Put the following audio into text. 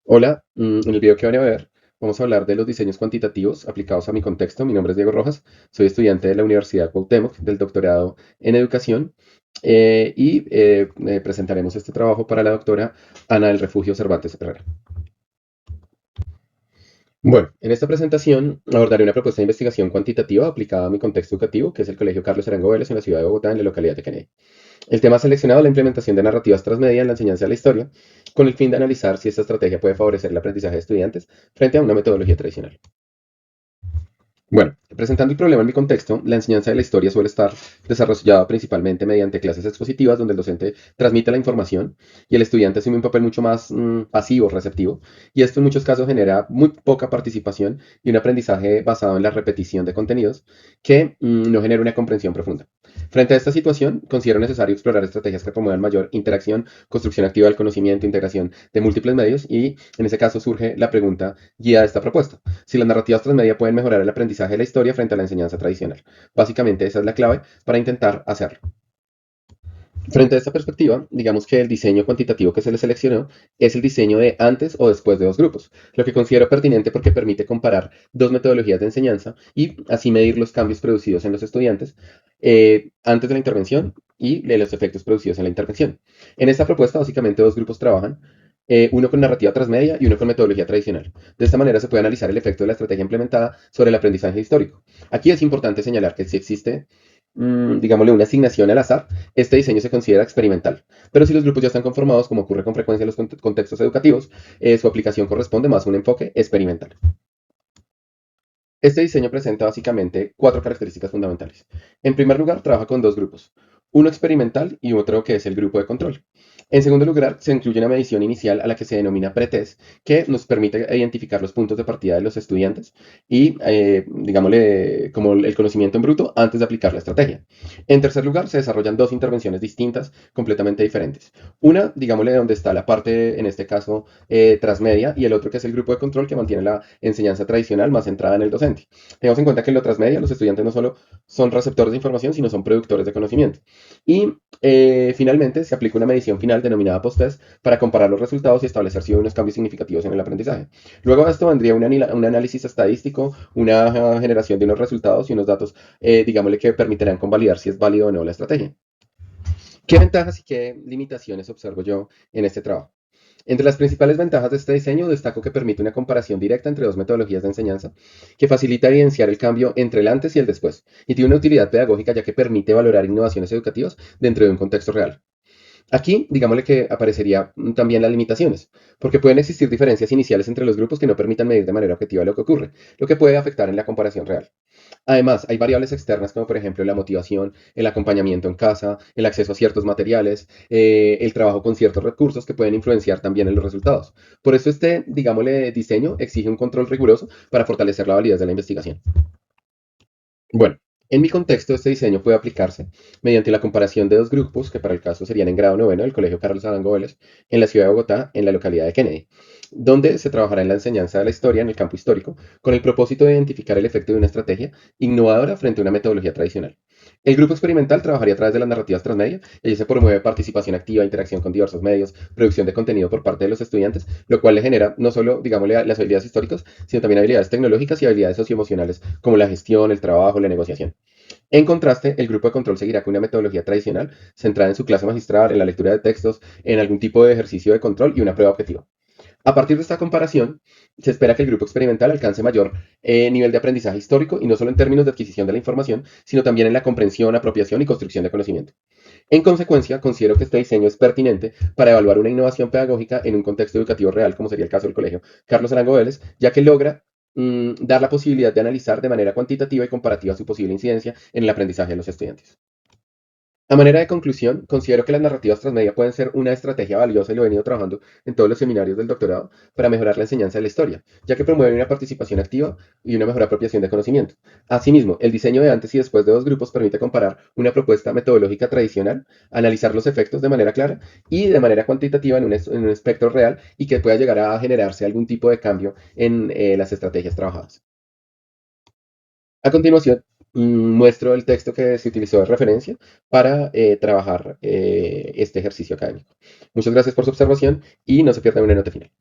Hola, en el video que van a ver vamos a hablar de los diseños cuantitativos aplicados a mi contexto. Mi nombre es Diego Rojas, soy estudiante de la Universidad Cuauhtémoc del doctorado en educación y presentaremos este trabajo para la doctora Ana del Refugio Cervantes Herrera. Bueno, en esta presentación abordaré una propuesta de investigación cuantitativa aplicada a mi contexto educativo, que es el Colegio Carlos Arango Vélez en la ciudad de Bogotá, en la localidad de Kennedy. El tema seleccionado es la implementación de narrativas transmedia en la enseñanza de la historia, con el fin de analizar si esta estrategia puede favorecer el aprendizaje de estudiantes frente a una metodología tradicional. Bueno, presentando el problema en mi contexto, la enseñanza de la historia suele estar desarrollada principalmente mediante clases expositivas donde el docente transmite la información y el estudiante asume un papel mucho más pasivo, receptivo, y esto en muchos casos genera muy poca participación y un aprendizaje basado en la repetición de contenidos que no genera una comprensión profunda. Frente a esta situación, considero necesario explorar estrategias que promuevan mayor interacción, construcción activa del conocimiento, integración de múltiples medios y en ese caso surge la pregunta guía de esta propuesta: si las narrativas transmedia pueden mejorar el aprendizaje de la historia frente a la enseñanza tradicional. Básicamente esa es la clave para intentar hacerlo. Frente a esta perspectiva, digamos que el diseño cuantitativo que se le seleccionó es el diseño de antes o después de dos grupos, lo que considero pertinente porque permite comparar dos metodologías de enseñanza y así medir los cambios producidos en los estudiantes antes de la intervención y de los efectos producidos en la intervención. En esta propuesta, básicamente dos grupos trabajan, uno con narrativa transmedia y uno con metodología tradicional. De esta manera se puede analizar el efecto de la estrategia implementada sobre el aprendizaje histórico. Aquí es importante señalar que si existe, digámosle, una asignación al azar, este diseño se considera experimental, pero si los grupos ya están conformados, como ocurre con frecuencia en los contextos educativos, su aplicación corresponde más a un enfoque experimental. Este diseño presenta básicamente cuatro características fundamentales. En primer lugar, trabaja con dos grupos, uno experimental y otro que es el grupo de control. En segundo lugar, se incluye una medición inicial a la que se denomina pretest, que nos permite identificar los puntos de partida de los estudiantes y, digámosle, como el conocimiento en bruto antes de aplicar la estrategia. En tercer lugar, se desarrollan dos intervenciones distintas, completamente diferentes. Una, digámosle, donde está la parte, en este caso, transmedia, y el otro que es el grupo de control que mantiene la enseñanza tradicional más centrada en el docente. Tengamos en cuenta que en lo transmedia los estudiantes no solo son receptores de información, sino son productores de conocimiento. Y finalmente se aplica una medición final denominada post-test para comparar los resultados y establecer si hay unos cambios significativos en el aprendizaje. Luego de esto vendría un análisis estadístico, una generación de unos resultados y unos datos, digámosle, que permitirán convalidar si es válido o no la estrategia. ¿Qué ventajas y qué limitaciones observo yo en este trabajo? Entre las principales ventajas de este diseño destaco que permite una comparación directa entre dos metodologías de enseñanza, que facilita evidenciar el cambio entre el antes y el después, y tiene una utilidad pedagógica ya que permite valorar innovaciones educativas dentro de un contexto real. Aquí, digámosle que aparecería también las limitaciones, porque pueden existir diferencias iniciales entre los grupos que no permitan medir de manera objetiva lo que ocurre, lo que puede afectar en la comparación real. Además, hay variables externas como por ejemplo la motivación, el acompañamiento en casa, el acceso a ciertos materiales, el trabajo con ciertos recursos que pueden influenciar también en los resultados. Por eso este, digámosle, diseño exige un control riguroso para fortalecer la validez de la investigación. Bueno, en mi contexto, este diseño puede aplicarse mediante la comparación de dos grupos, que para el caso serían en grado noveno del Colegio Carlos Arango Vélez, en la ciudad de Bogotá, en la localidad de Kennedy, donde se trabajará en la enseñanza de la historia en el campo histórico, con el propósito de identificar el efecto de una estrategia innovadora frente a una metodología tradicional. El grupo experimental trabajaría a través de las narrativas transmedia, y allí se promueve participación activa, interacción con diversos medios, producción de contenido por parte de los estudiantes, lo cual le genera no solo, digámosle, las habilidades históricas, sino también habilidades tecnológicas y habilidades socioemocionales, como la gestión, el trabajo, la negociación. En contraste, el grupo de control seguirá con una metodología tradicional centrada en su clase magistral, en la lectura de textos, en algún tipo de ejercicio de control y una prueba objetiva. A partir de esta comparación, se espera que el grupo experimental alcance mayor nivel de aprendizaje histórico y no solo en términos de adquisición de la información, sino también en la comprensión, apropiación y construcción de conocimiento. En consecuencia, considero que este diseño es pertinente para evaluar una innovación pedagógica en un contexto educativo real, como sería el caso del colegio Carlos Arango Vélez, ya que logra dar la posibilidad de analizar de manera cuantitativa y comparativa su posible incidencia en el aprendizaje de los estudiantes. A manera de conclusión, considero que las narrativas transmedia pueden ser una estrategia valiosa y lo he venido trabajando en todos los seminarios del doctorado para mejorar la enseñanza de la historia, ya que promueven una participación activa y una mejor apropiación de conocimiento. Asimismo, el diseño de antes y después de dos grupos permite comparar una propuesta metodológica tradicional, analizar los efectos de manera clara y de manera cuantitativa en un espectro real y que pueda llegar a generarse algún tipo de cambio en las estrategias trabajadas. A continuación, muestro el texto que se utilizó de referencia para trabajar este ejercicio académico. Muchas gracias por su observación y no se pierdan una nota final.